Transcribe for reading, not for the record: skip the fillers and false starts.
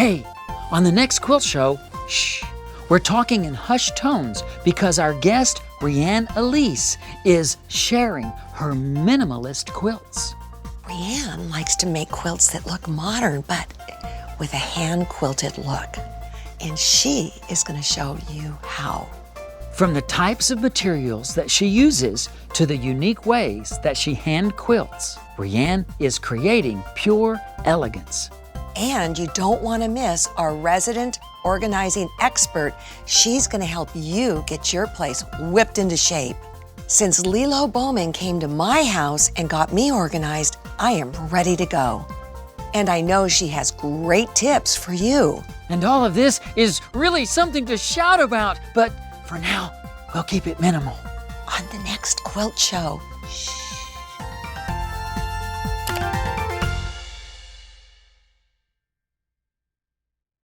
Hey, on the next quilt show, shh, we're talking in hushed tones because our guest, Riane Elise, is sharing her minimalist quilts. Riane likes to make quilts that look modern, but with a hand-quilted look. And she is going to show you how. From the types of materials that she uses to the unique ways that she hand quilts, Riane is creating pure elegance. And you don't want to miss our resident organizing expert. She's going to help you get your place whipped into shape. Since Lilo Bowman came to my house and got me organized, I am ready to go. And I know she has great tips for you. And all of this is really something to shout about, but for now, we'll keep it minimal. On the next quilt show. Shh.